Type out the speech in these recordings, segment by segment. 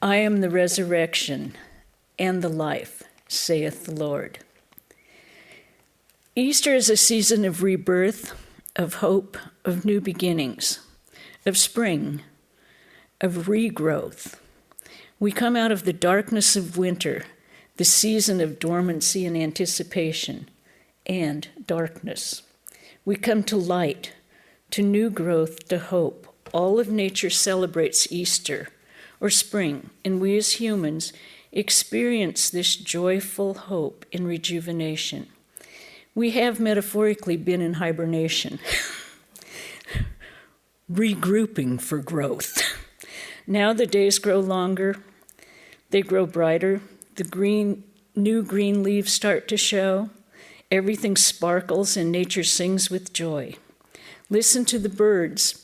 I am the resurrection and the life, saith the Lord. Easter is a season of rebirth, of hope, of new beginnings, of spring, of regrowth. We come out of the darkness of winter, the season of dormancy and anticipation, and darkness. We come to light, to new growth, to hope. All of nature celebrates Easter, or spring, and we as humans experience this joyful hope in rejuvenation. We have metaphorically been in hibernation, regrouping for growth. Now the days grow longer, they grow brighter, the new green leaves start to show, everything sparkles and nature sings with joy. Listen to the birds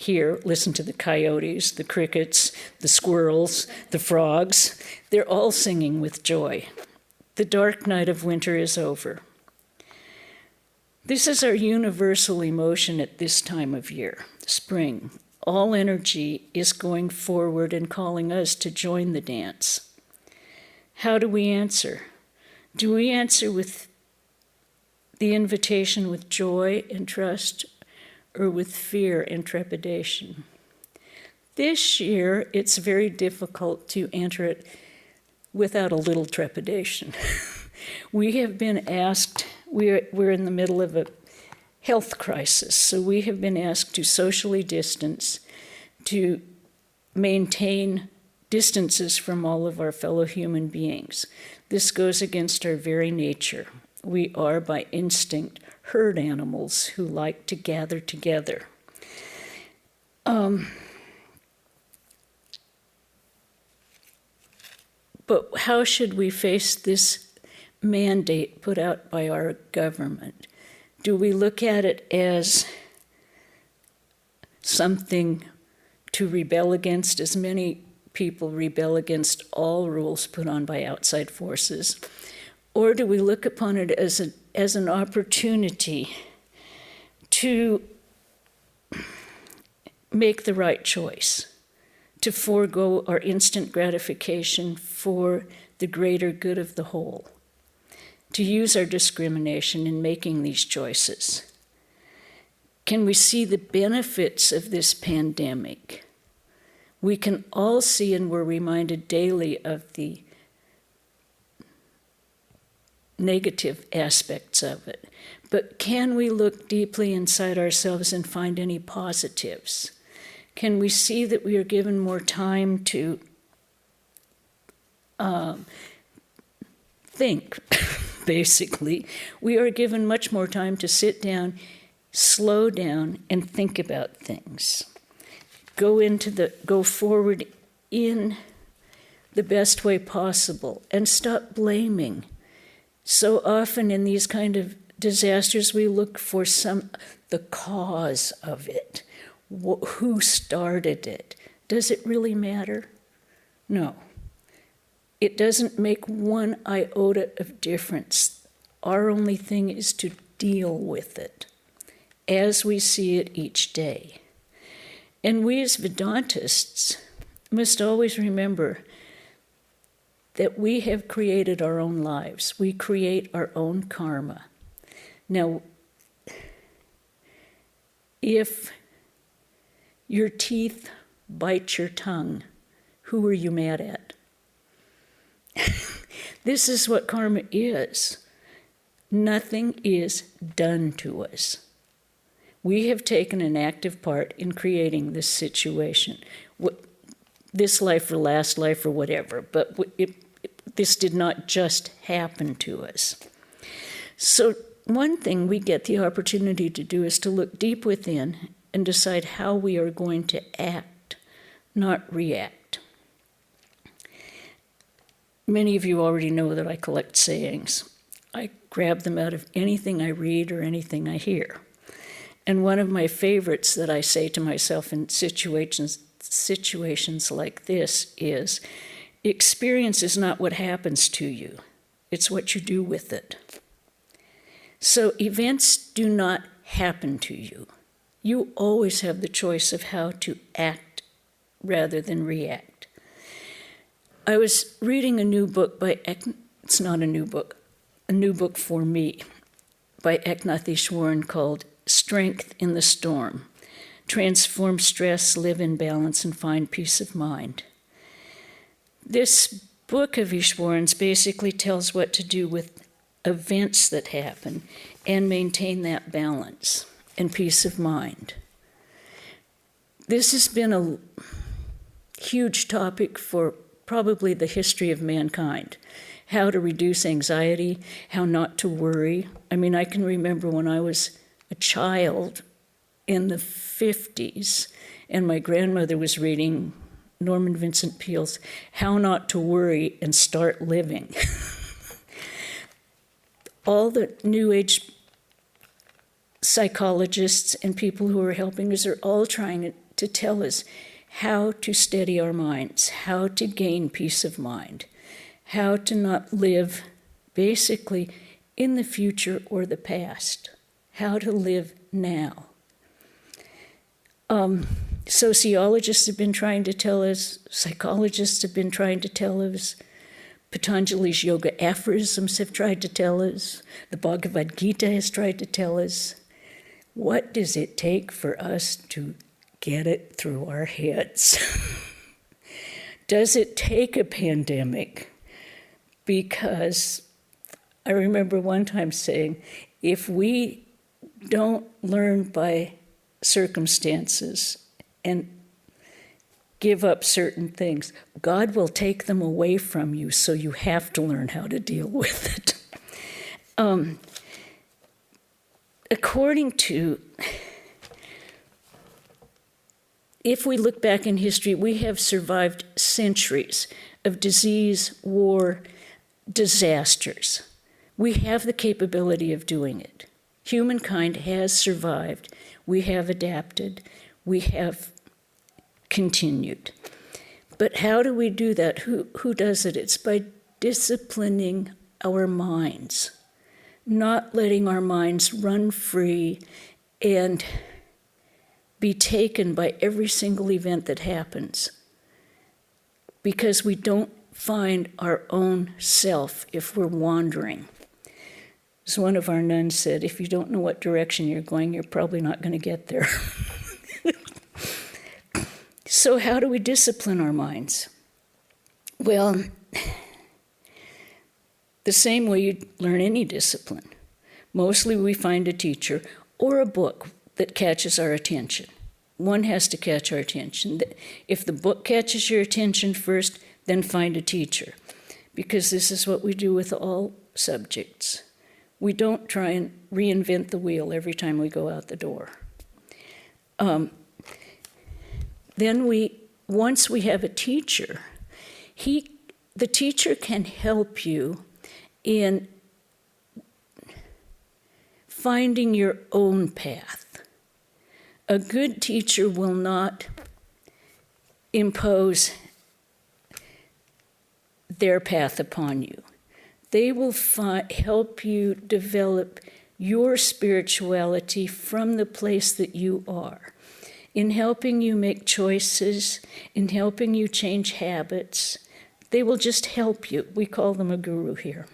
here, listen to the coyotes, the crickets, the squirrels, the frogs. They're all singing with joy. The dark night of winter is over. This is our universal emotion at this time of year, spring. All energy is going forward and calling us to join the dance. How do we answer? Do we answer with the invitation with joy and trust, or with fear and trepidation? This year, it's very difficult to enter it without a little trepidation. We have been asked, we're in the middle of a health crisis, so we have been asked to socially distance, to maintain distances from all of our fellow human beings. This goes against our very nature. We are, by instinct, herd animals who like to gather together. But how should we face this mandate put out by our government? Do we look at it as something to rebel against, as many people rebel against all rules put on by outside forces? Or do we look upon it as an opportunity to make the right choice, to forego our instant gratification for the greater good of the whole, to use our discrimination in making these choices? Can we see the benefits of this pandemic? We can all see, and we're reminded daily of the negative aspects of it. But can we look deeply inside ourselves and find any positives? Can we see that we are given more time to think, basically? We are given much more time to sit down, slow down, and think about things. Go forward in the best way possible and stop blaming. So often in these kind of disasters, we look for the cause of it. Who started it? Does it really matter? No. It doesn't make one iota of difference. Our only thing is to deal with it as we see it each day. And we as Vedantists must always remember that we have created our own lives. We create our own karma. Now, if your teeth bite your tongue, who are you mad at? This is what karma is. Nothing is done to us. We have taken an active part in creating this situation. This life or last life or whatever, but this did not just happen to us. So one thing we get the opportunity to do is to look deep within and decide how we are going to act, not react. Many of you already know that I collect sayings. I grab them out of anything I read or anything I hear. And one of my favorites that I say to myself in situations like this is, experience is not what happens to you, it's what you do with it. So events do not happen to you. You always have the choice of how to act rather than react. I was reading a new book it's not a new book for me, by Eknath Easwaran called Strength in the Storm. Transform stress, live in balance, and find peace of mind. This book of Easwaran's basically tells what to do with events that happen and maintain that balance and peace of mind. This has been a huge topic for probably the history of mankind. How to reduce anxiety, how not to worry. I mean, I can remember when I was a child in the 50s, and my grandmother was reading Norman Vincent Peale's How Not to Worry and Start Living. All the New Age psychologists and people who are helping us are all trying to tell us how to steady our minds, how to gain peace of mind, how to not live basically in the future or the past, how to live now. Sociologists have been trying to tell us, psychologists have been trying to tell us, Patanjali's yoga aphorisms have tried to tell us, the Bhagavad Gita has tried to tell us. What does it take for us to get it through our heads? Does it take a pandemic? Because I remember one time saying, if we don't learn by circumstances and give up certain things, God will take them away from you, so you have to learn how to deal with it. According to, if we look back in history, we have survived centuries of disease, war, disasters. We have the capability of doing it. Humankind has survived. We have adapted. We have continued. But how do we do that? Who does it? It's by disciplining our minds, not letting our minds run free and be taken by every single event that happens, because we don't find our own self if we're wandering. As one of our nuns said, if you don't know what direction you're going, you're probably not going to get there. So how do we discipline our minds? Well, the same way you learn any discipline. Mostly we find a teacher or a book that catches our attention. One has to catch our attention. If the book catches your attention first, then find a teacher. Because this is what we do with all subjects. We don't try and reinvent the wheel every time we go out the door. Then once we have a teacher, the teacher can help you in finding your own path. A good teacher will not impose their path upon you. They will help you develop your spirituality from the place that you are, in helping you make choices, in helping you change habits. They will just help you. We call them a guru here.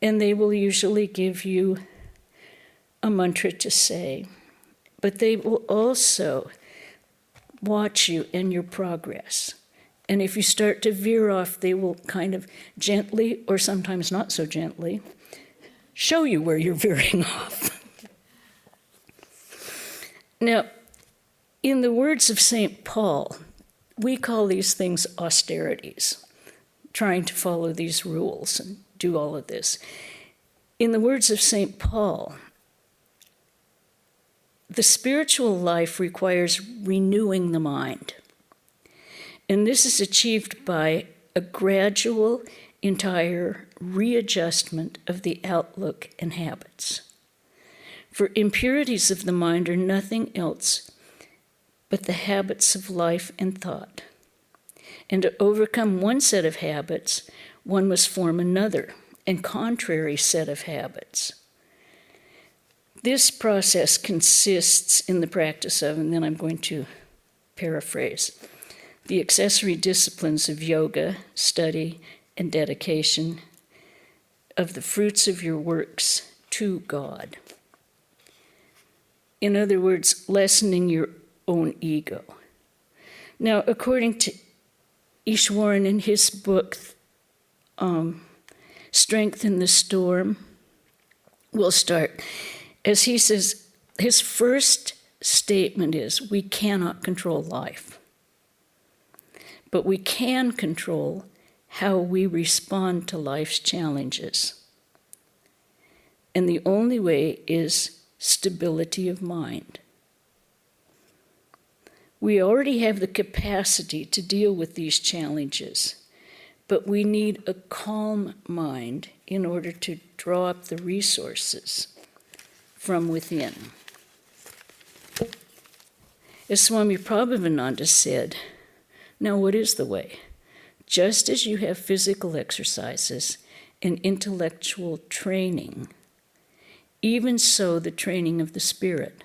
And they will usually give you a mantra to say. But they will also watch you in your progress. And if you start to veer off, they will kind of gently, or sometimes not so gently, show you where you're veering off. Now, in the words of St. Paul, we call these things austerities, trying to follow these rules and do all of this. In the words of St. Paul, the spiritual life requires renewing the mind. And this is achieved by a gradual, entire readjustment of the outlook and habits. For impurities of the mind are nothing else but the habits of life and thought. And to overcome one set of habits, one must form another and contrary set of habits. This process consists in the practice of, and then I'm going to paraphrase, the accessory disciplines of yoga, study, and dedication, of the fruits of your works to God. In other words, lessening your own ego. Now, according to Ishwaran in his book, Strength in the Storm, we'll start. As he says, his first statement is, we cannot control life, but we can control how we respond to life's challenges. And the only way is stability of mind. We already have the capacity to deal with these challenges, but we need a calm mind in order to draw up the resources from within. As Swami Prabhavananda said, now what is the way? Just as you have physical exercises and intellectual training, even so the training of the spirit.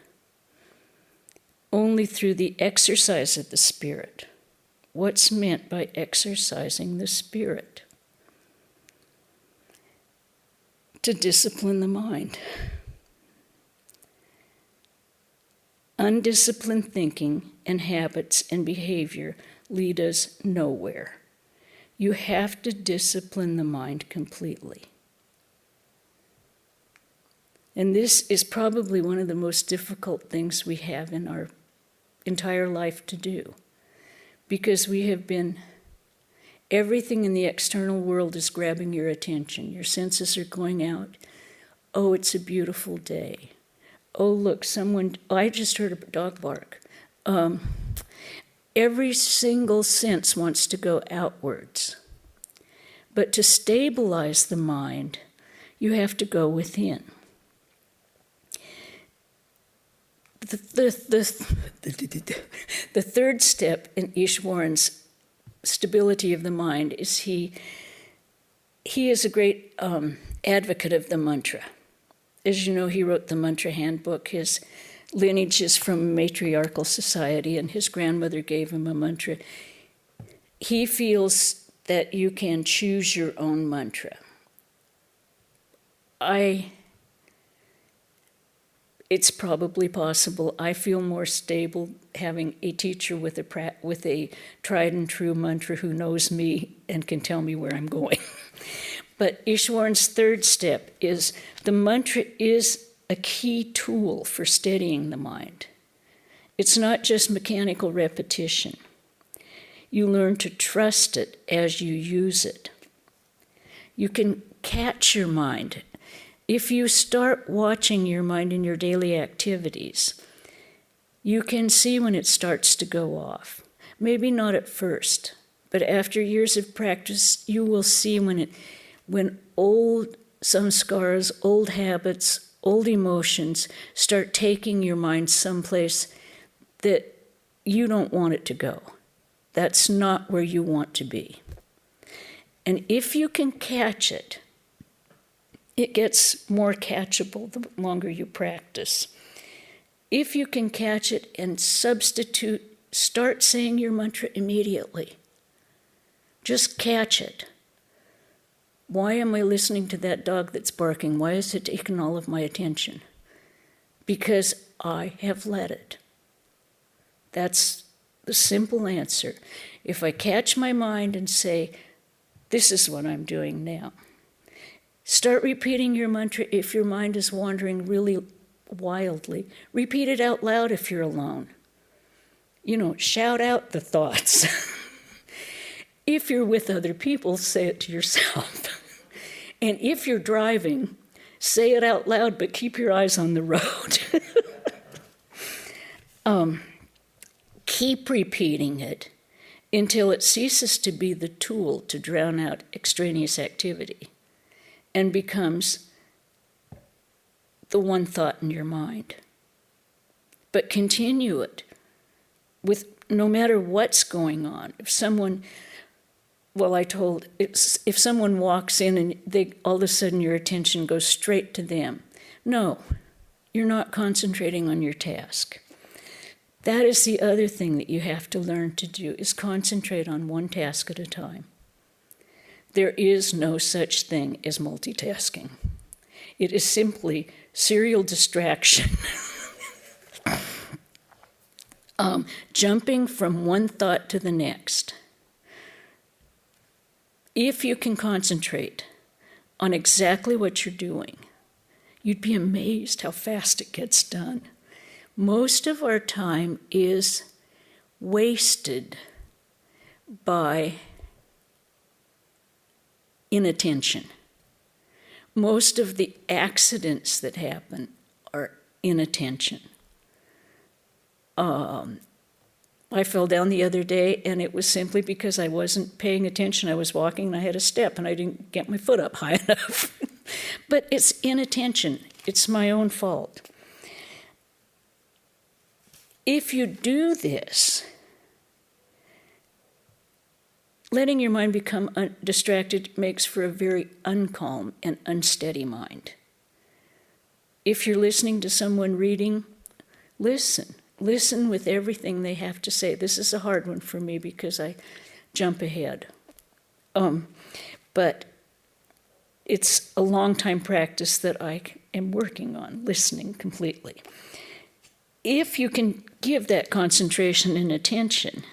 Only through the exercise of the spirit. What's meant by exercising the spirit? To discipline the mind. Undisciplined thinking and habits and behavior lead us nowhere. You have to discipline the mind completely. And this is probably one of the most difficult things we have in our entire life to do, because we have been, everything in the external world is grabbing your attention. Your senses are going out. Oh, it's a beautiful day. Oh, look, I just heard a dog bark. Every single sense wants to go outwards. But to stabilize the mind, you have to go within. The third step in Ishwaran's stability of the mind is he is a great advocate of the mantra. As you know, he wrote the mantra handbook. His lineage is from a matriarchal society, and his grandmother gave him a mantra. He feels that you can choose your own mantra. It's probably possible. I feel more stable having a teacher with a tried and true mantra who knows me and can tell me where I'm going. But Ishwaran's third step is the mantra is a key tool for steadying the mind. It's not just mechanical repetition. You learn to trust it as you use it. You can catch your mind. If you start watching your mind in your daily activities, you can see when it starts to go off. Maybe not at first, but after years of practice, you will see when old samskaras, old habits, old emotions start taking your mind someplace that you don't want it to go. That's not where you want to be. And if you can catch it, it gets more catchable the longer you practice. If you can catch it and start saying your mantra immediately. Just catch it. Why am I listening to that dog that's barking? Why is it taking all of my attention? Because I have let it. That's the simple answer. If I catch my mind and say, this is what I'm doing now. Start repeating your mantra if your mind is wandering really wildly. Repeat it out loud if you're alone. Shout out the thoughts. If you're with other people, say it to yourself. And if you're driving, say it out loud, but keep your eyes on the road. Keep repeating it until it ceases to be the tool to drown out extraneous activity and becomes the one thought in your mind. But continue it with no matter what's going on. If someone walks in and all of a sudden your attention goes straight to them. No, you're not concentrating on your task. That is the other thing that you have to learn to do, is concentrate on one task at a time. There is no such thing as multitasking. It is simply serial distraction. Jumping from one thought to the next. If you can concentrate on exactly what you're doing, you'd be amazed how fast it gets done. Most of our time is wasted by inattention. Most of the accidents that happen are inattention. I fell down the other day, and it was simply because I wasn't paying attention. I was walking, and I had a step, and I didn't get my foot up high enough. But it's inattention. It's my own fault. If you do this, letting your mind become distracted makes for a very uncalm and unsteady mind. If you're listening to someone reading, listen. Listen with everything they have to say. This is a hard one for me because I jump ahead. But it's a long time practice that I am working on, listening completely. If you can give that concentration and attention,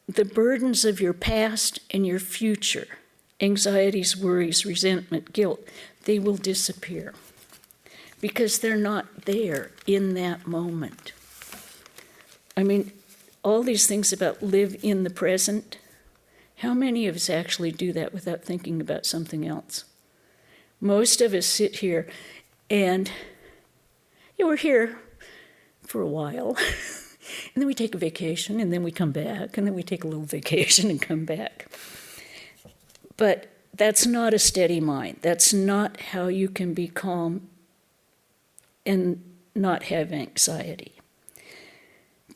the burdens of your past and your future, anxieties, worries, resentment, guilt, they will disappear because they're not there in that moment. I mean, all these things about live in the present, how many of us actually do that without thinking about something else? Most of us sit here and we're here for a while, and then we take a vacation, and then we come back, and then we take a little vacation and come back. But that's not a steady mind. That's not how you can be calm and not have anxiety.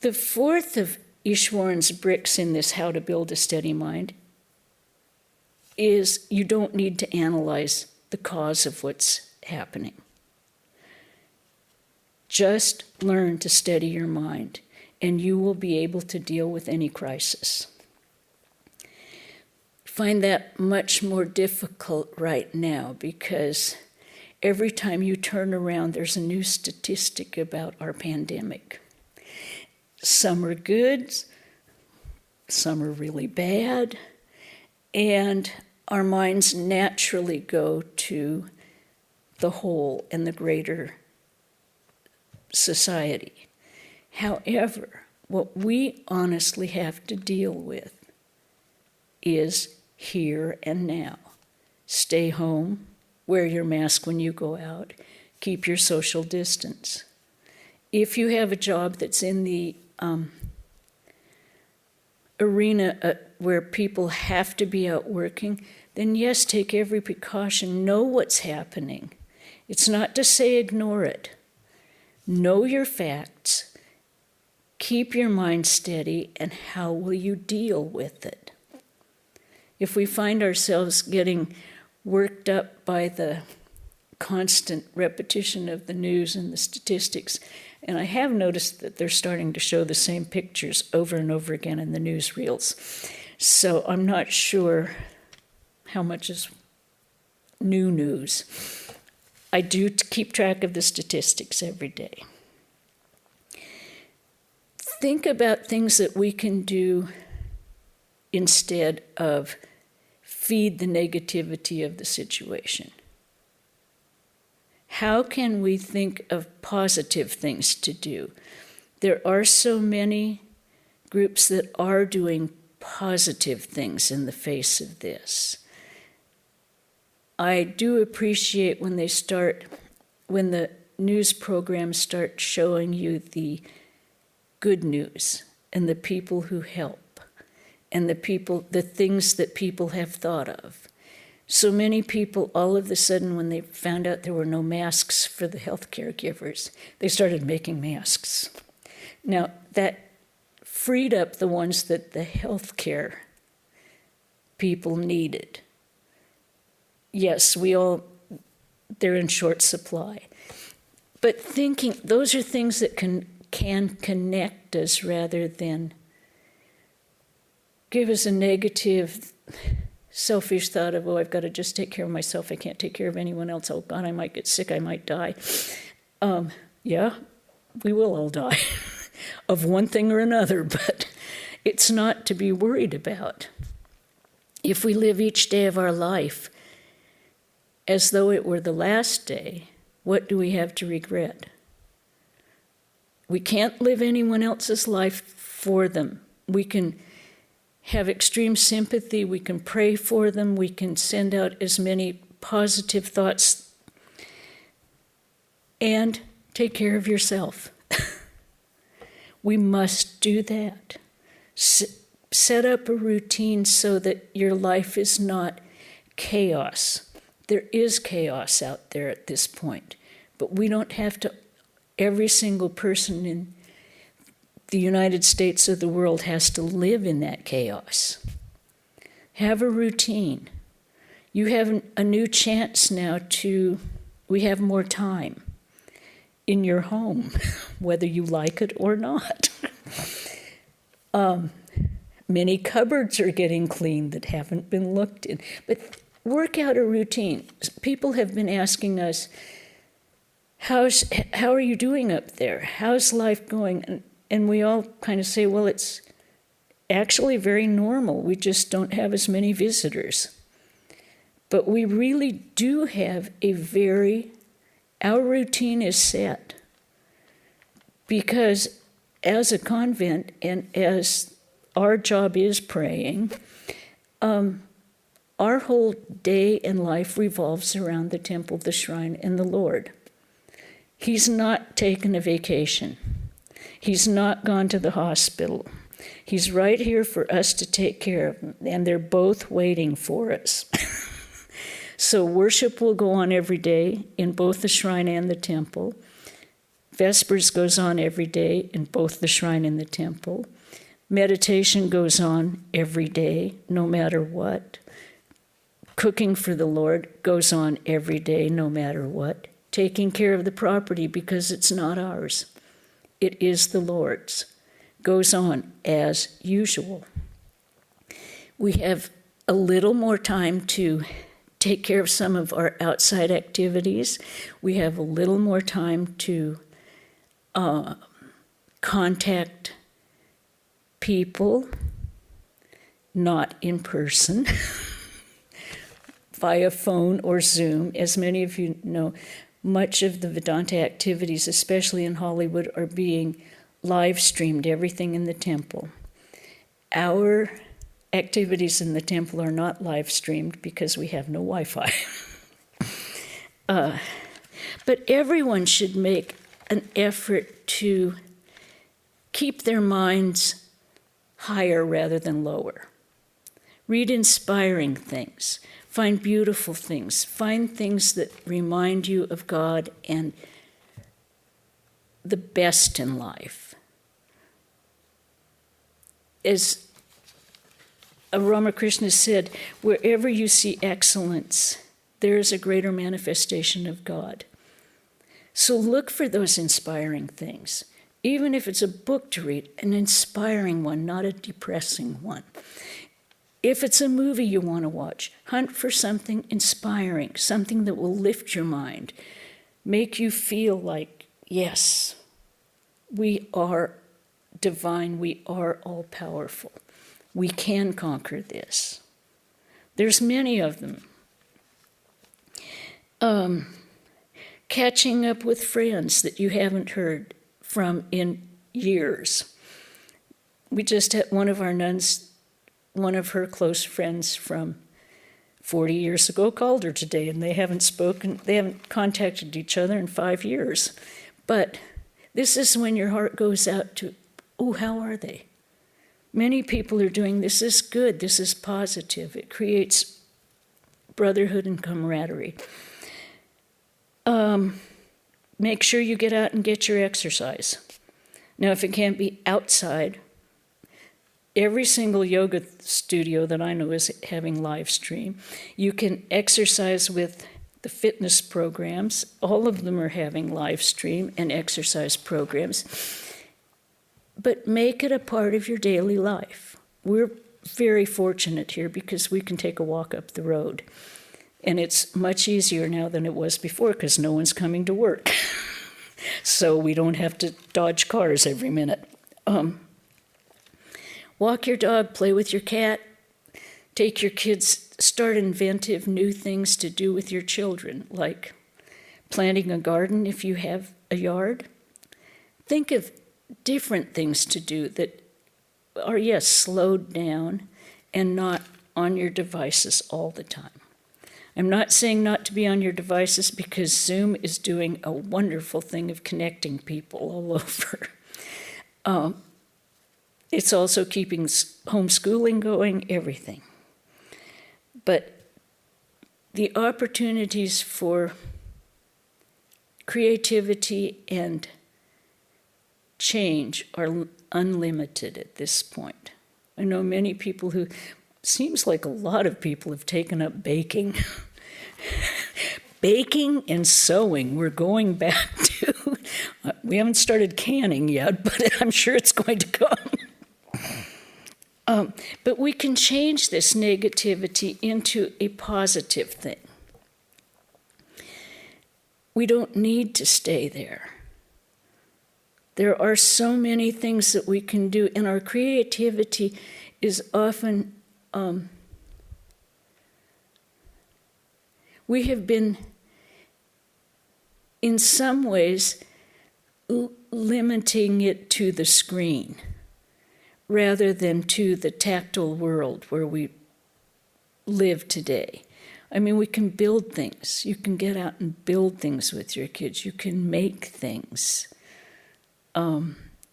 The fourth of Ishwaran's bricks in this how to build a steady mind is you don't need to analyze the cause of what's happening. Just learn to steady your mind, and you will be able to deal with any crisis. Find that much more difficult right now because every time you turn around, there's a new statistic about our pandemic. Some are good, some are really bad, and our minds naturally go to the whole and the greater society. However, what we honestly have to deal with is here and now. Stay home, wear your mask when you go out, keep your social distance. If you have a job that's in the arena where people have to be out working, then yes, take every precaution, know what's happening. It's not to say ignore it. Know your facts, keep your mind steady, and how will you deal with it? If we find ourselves getting worked up by the constant repetition of the news and the statistics, and I have noticed that they're starting to show the same pictures over and over again in the newsreels. So I'm not sure how much is new news. I do keep track of the statistics every day. Think about things that we can do instead of feed the negativity of the situation. How can we think of positive things to do? There are so many groups that are doing positive things in the face of this. I do appreciate when the news programs start showing you the good news and the people who help and the things that people have thought of. So many people, all of a sudden, when they found out there were no masks for the health caregivers, they started making masks. Now, that freed up the ones that the health care people needed. Yes, they're in short supply. But those are things that can can connect us rather than give us a negative, selfish thought of, oh, I've got to just take care of myself. I can't take care of anyone else. Oh, God, I might get sick. I might die. Yeah, we will all die of one thing or another, but it's not to be worried about. If we live each day of our life as though it were the last day, what do we have to regret? We can't live anyone else's life for them. We can have extreme sympathy, we can pray for them, we can send out as many positive thoughts, and take care of yourself. We must do that. Set up a routine so that your life is not chaos. There is chaos out there at this point, but we don't have to, every single person in the United States of the world has to live in that chaos. Have a routine. You have a new chance now we have more time in your home, whether you like it or not. Many cupboards are getting cleaned that haven't been looked in. But work out a routine. People have been asking us, how are you doing up there? How's life going? And we all kind of say, well, it's actually very normal. We just don't have as many visitors. But we really do have our routine is set. Because as a convent and as our job is praying, our whole day and life revolves around the temple, the shrine, and the Lord. He's not taken a vacation. He's not gone to the hospital. He's right here for us to take care of him, and they're both waiting for us. So worship will go on every day in both the shrine and the temple. Vespers goes on every day in both the shrine and the temple. Meditation goes on every day, no matter what. Cooking for the Lord goes on every day, no matter what. Taking care of the property because it's not ours. It is the Lord's. Goes on as usual. We have a little more time to take care of some of our outside activities. We have a little more time to contact people, not in person, via phone or Zoom. As many of you know, much of the Vedanta activities, especially in Hollywood, are being live streamed, everything in the temple. Our activities in the temple are not live streamed because we have no Wi-Fi. But everyone should make an effort to keep their minds higher rather than lower. Read inspiring things. Find beautiful things. Find things that remind you of God and the best in life. As Ramakrishna said, wherever you see excellence, there is a greater manifestation of God. So look for those inspiring things. Even if it's a book to read, an inspiring one, not a depressing one. If it's a movie you want to watch, hunt for something inspiring, something that will lift your mind, make you feel like, yes, we are divine, we are all-powerful. We can conquer this. There's many of them. Catching up with friends that you haven't heard from in years. We just had one of our nuns, one of her close friends from 40 years ago called her today, and they haven't contacted each other in 5 years. But this is when your heart goes out to, oh, how are they? Many people are doing this is good, this is positive. It creates brotherhood and camaraderie. Make sure you get out and get your exercise. Now, if it can't be outside, every single yoga studio that I know is having live stream. You can exercise with the fitness programs. All of them are having live stream and exercise programs. but make it a part of your daily life. We're very fortunate here because we can take a walk up the road. And it's much easier now than it was before because no one's coming to work. So we don't have to dodge cars every minute. Walk your dog, play with your cat, take your kids, start inventive new things to do with your children, like planting a garden if you have a yard. Think of different things to do that are, yes, slowed down and not on your devices all the time. I'm not saying not to be on your devices because Zoom is doing a wonderful thing of connecting people all over. It's also keeping homeschooling going, everything. But the opportunities for creativity and change are unlimited at this point. I know many people who, seems like a lot of people have taken up baking. Baking and sewing, we're going back to. We haven't started canning yet, but I'm sure it's going to come. But we can change this negativity into a positive thing. We don't need to stay there. There are so many things that we can do, and our creativity is often, we have been, in some ways, limiting it to the screen rather than to the tactile world where we live today. I mean, we can build things. You can get out and build things with your kids. You can make things.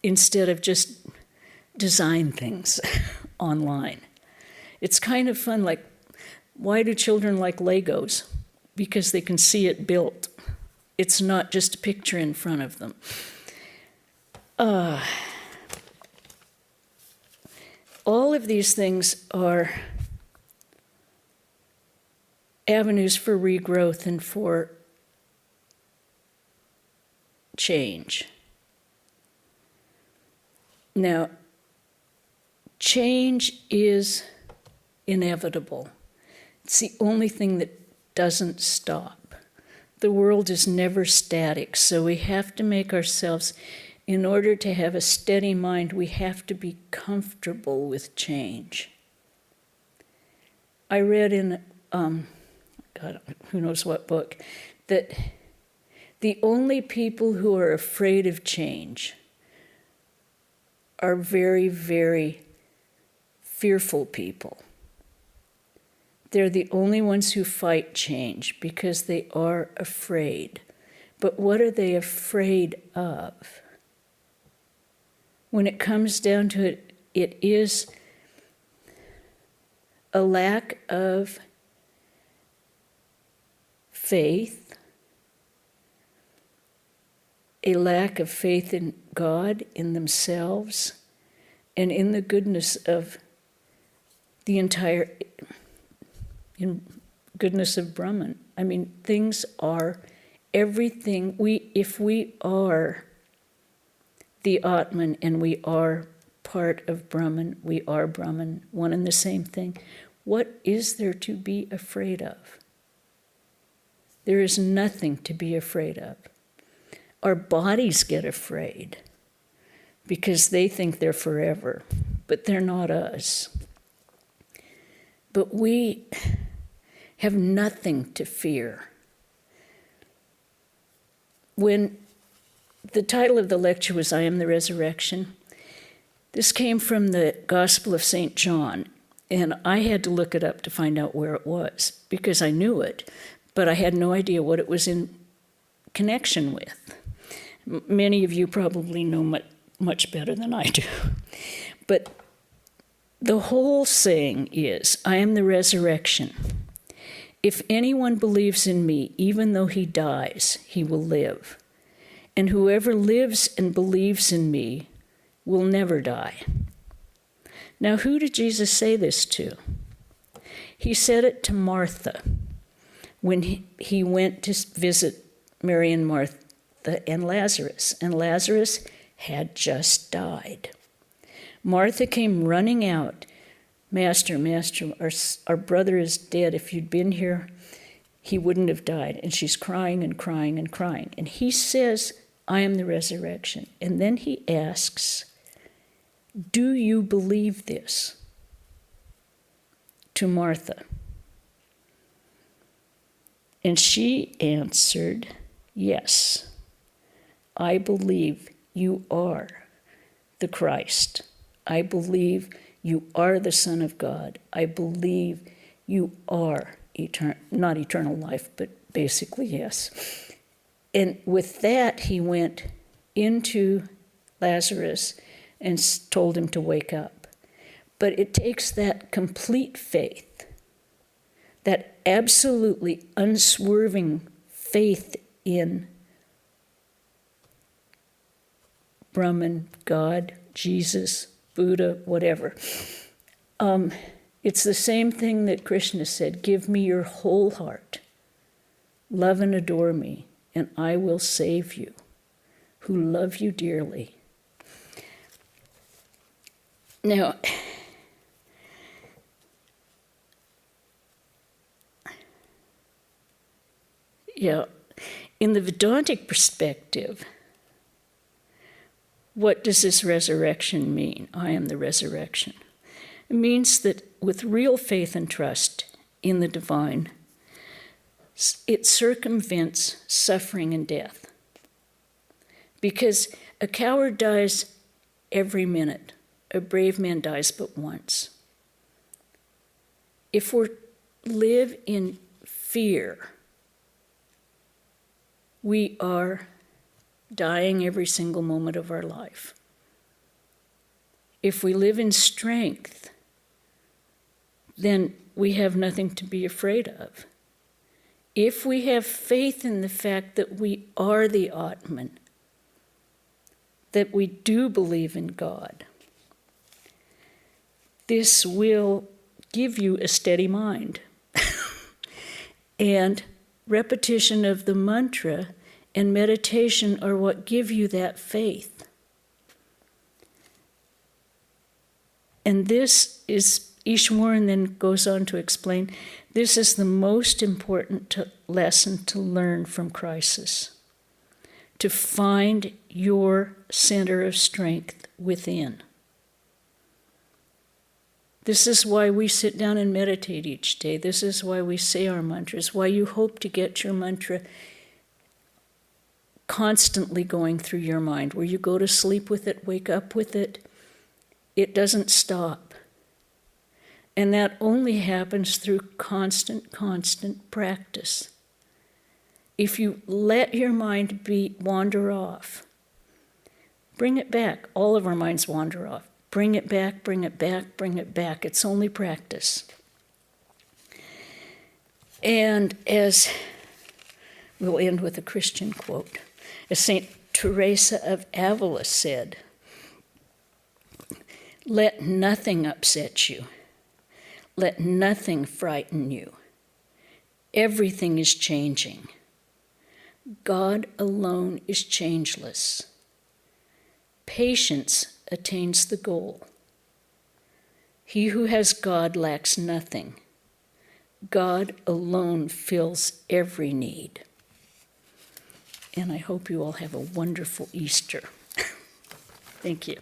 Instead of just design things online. It's kind of fun, like, why do children like Legos? Because they can see it built. It's not just a picture in front of them. All of these things are avenues for regrowth and for change. Now, change is inevitable. It's the only thing that doesn't stop. The world is never static, so we have to make ourselves, in order to have a steady mind, we have to be comfortable with change. I read in, God, who knows what book, that the only people who are afraid of change are very, very fearful people. They're the only ones who fight change because they are afraid. But what are they afraid of? When it comes down to it, it is a lack of faith, a lack of faith in God, in themselves, and in the goodness of the entire, in goodness of Brahman. I mean, things are everything. If we are the Atman and we are part of Brahman, we are Brahman, one and the same thing. What is there to be afraid of? There is nothing to be afraid of. Our bodies get afraid because they think they're forever, but they're not us. But we have nothing to fear. When the title of the lecture was I Am the Resurrection, this came from the Gospel of St. John, and I had to look it up to find out where it was, because I knew it, but I had no idea what it was in connection with. Many of you probably know much better than I do. But the whole saying is, I am the resurrection. If anyone believes in me, even though he dies, he will live. And whoever lives and believes in me will never die. Now, who did Jesus say this to? He said it to Martha when he went to visit Mary and Martha and Lazarus. And Lazarus had just died. Martha came running out. Master, our brother is dead. If you'd been here, he wouldn't have died. And she's crying and crying and crying. And he says, I am the resurrection. And then he asks, do you believe this? To Martha. And she answered, yes, I believe you are the Christ. I believe you are the Son of God. I believe you are not eternal life, but basically yes. And with that, he went into Lazarus and told him to wake up. But it takes that complete faith, that absolutely unswerving faith in Brahman, God, Jesus, Buddha, whatever. It's the same thing that Krishna said, give me your whole heart, love and adore me, and I will save you, who love you dearly. Now, in the Vedantic perspective, what does this resurrection mean? I am the resurrection. It means that with real faith and trust in the divine, it circumvents suffering and death. Because a coward dies every minute. A brave man dies but once. If we live in fear, we are dying every single moment of our life. If we live in strength, then we have nothing to be afraid of. If we have faith in the fact that we are the Atman, that we do believe in God, this will give you a steady mind. And repetition of the mantra and meditation are what give you that faith. And this is, Ishwaran then goes on to explain, this is the most important lesson to learn from crisis. To find your center of strength within. This is why we sit down and meditate each day. This is why we say our mantras, why you hope to get your mantra constantly going through your mind, where you go to sleep with it, wake up with it. It doesn't stop. And that only happens through constant practice. If you let your mind wander off, bring it back. All of our minds wander off. Bring it back, bring it back, bring it back. It's only practice. And as we'll end with a Christian quote, as St. Teresa of Avila said, let nothing upset you. Let nothing frighten you. Everything is changing. God alone is changeless. Patience attains the goal. He who has God lacks nothing. God alone fills every need. And I hope you all have a wonderful Easter. Thank you.